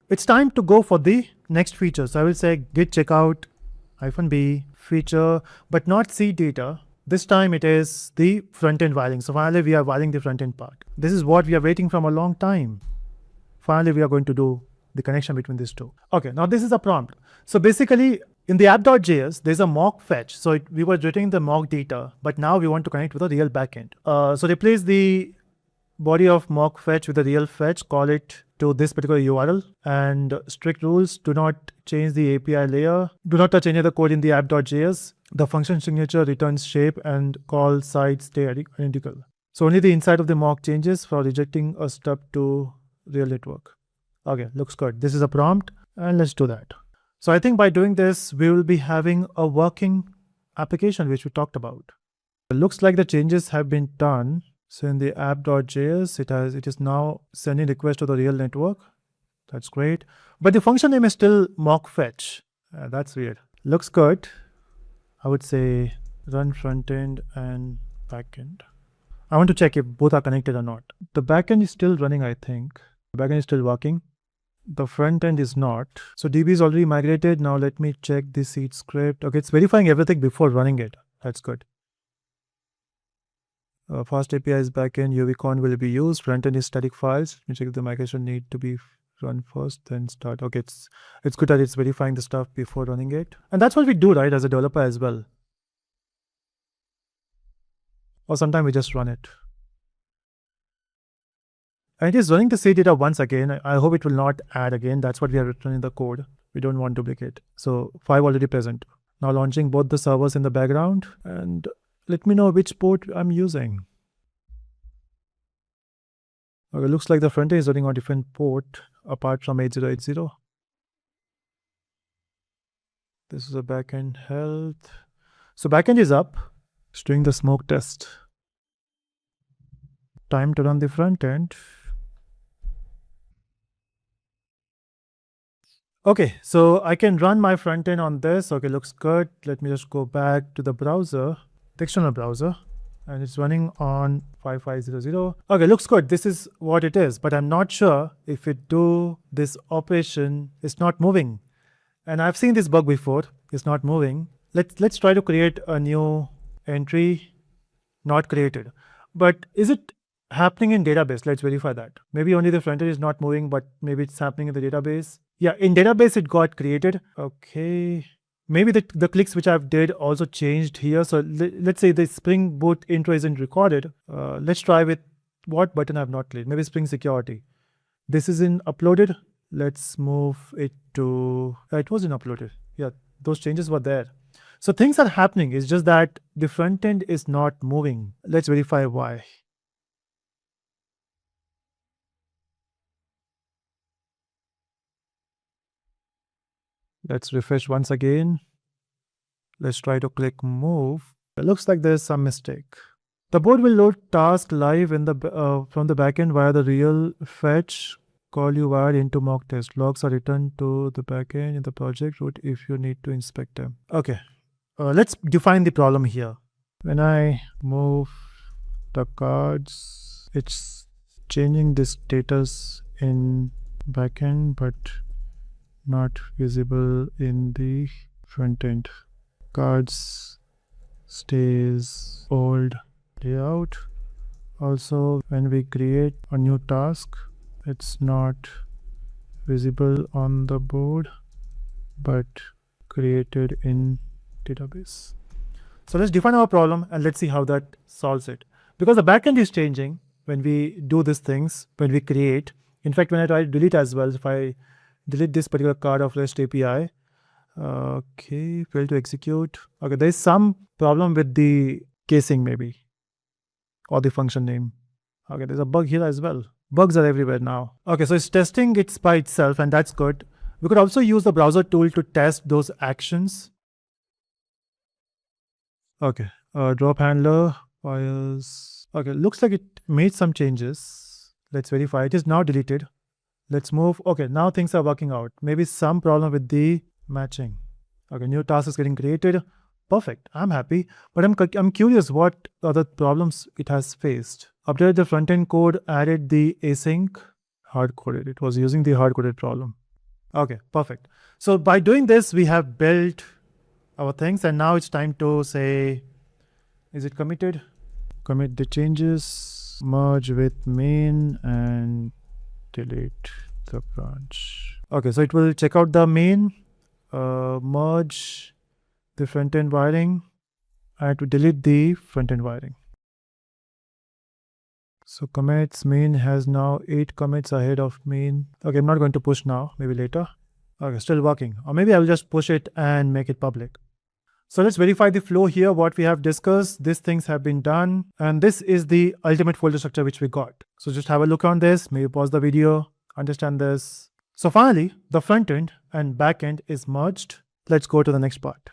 It's time to go for the next feature. So I will say git checkout -b feature, but not C data. This time it is the front-end wiring. So finally we are wiring the front-end part. This is what we are waiting from a long time. Finally we are going to do the connection between these two. Okay, now this is a prompt. So basically in the app.js, there's a mock fetch. So we were returning the mock data, but now we want to connect with a real backend. So replace the body of mock fetch with a real fetch, call it to this particular URL, and strict rules: do not change the API layer, do not touch any other code in the app.js, the function signature returns shape, and call side stay identical. So only the inside of the mock changes for rejecting a stub to real network. Okay, looks good. This is a prompt, and let's do that. So I think by doing this, we will be having a working application which we talked about. It looks like the changes have been done. So in the app.js, it is now sending request to the real network. That's great. But the function name is still mock fetch. That's weird. Looks good. I would say run frontend and backend. I want to check if both are connected or not. The backend is still running, I think. The backend is still working. The front end is not. So DB is already migrated. Now let me check the seed script. Okay, it's verifying everything before running it. That's good. Fast API is backend, UVCon will be used, frontend is static files. Let me check if the migration need to be run first, then start. Okay, it's good that it's verifying the stuff before running it. And that's what we do, right, as a developer as well. Or sometimes we just run it. And it is running the seed data once again. I hope it will not add again. That's what we have written in the code. We don't want duplicate. So 5 already present. Now launching both the servers in the background, and let me know which port I'm using. Okay, looks like the front end is running on a different port apart from 8080. This is a backend health. So backend is up. It's doing the smoke test. Time to run the front end. Okay, so I can run my front end on this. Okay, looks good. Let me just go back to the browser, the external browser, and it's running on 5500. Okay, looks good. This is what it is, but I'm not sure if it do this operation, it's not moving. And I've seen this bug before. It's not moving. Let's try to create a new entry, not created. But is it happening in database? Let's verify that. Maybe only the front end is not moving, but maybe it's happening in the database. Yeah, in database it got created. Okay. Maybe the clicks which I've did also changed here. So let's say the Spring Boot intro isn't recorded. Let's try with what button I've not clicked. Maybe Spring Security. This isn't uploaded. Let's move it to, it wasn't uploaded. Yeah, those changes were there. So things are happening. It's just that the front end is not moving. Let's verify why. Let's refresh once again. Let's try to click move. It looks like there's some mistake. The board will load task live in the from the backend via the real fetch call URL into mock test. Logs are returned to the backend in the project root if you need to inspect them. Okay, let's define the problem here. When I move the cards, it's changing the status in backend, but not visible in the front end. Cards stays old layout. Also, when we create a new task, it's not visible on the board, but created in database. So let's define our problem and let's see how that solves it. Because the backend is changing when we do these things, when we create. In fact, when I try to delete as well, if I delete this particular card of REST API, okay, failed to execute. Okay, there is some problem with the casing maybe, or the function name. Okay, there's a bug here as well. Bugs are everywhere now. Okay, so it's testing it by itself, and that's good. We could also use the browser tool to test those actions. Okay, drop handler files. Okay, looks like it made some changes. Let's verify. It is now deleted. Let's move. Okay, now things are working out. Maybe some problem with the matching. Okay, new task is getting created. Perfect. I'm happy, but I'm curious what other problems it has faced. Updated the front end code, added the async, hard coded. It was using the hard coded problem. Okay, perfect. So by doing this, we have built our things, and now it's time to say, is it committed? Commit the changes, merge with main, and delete the branch. Okay, so it will check out the main, merge the front-end wiring, and to delete the front-end wiring. So commits, main has now 8 commits ahead of main. Okay, I'm not going to push now, maybe later. Okay, still working. Or maybe I'll just push it and make it public. So let's verify the flow here, what we have discussed. These things have been done. And this is the ultimate folder structure which we got. So just have a look on this, maybe pause the video, understand this. So finally, the front end and back end is merged. Let's go to the next part.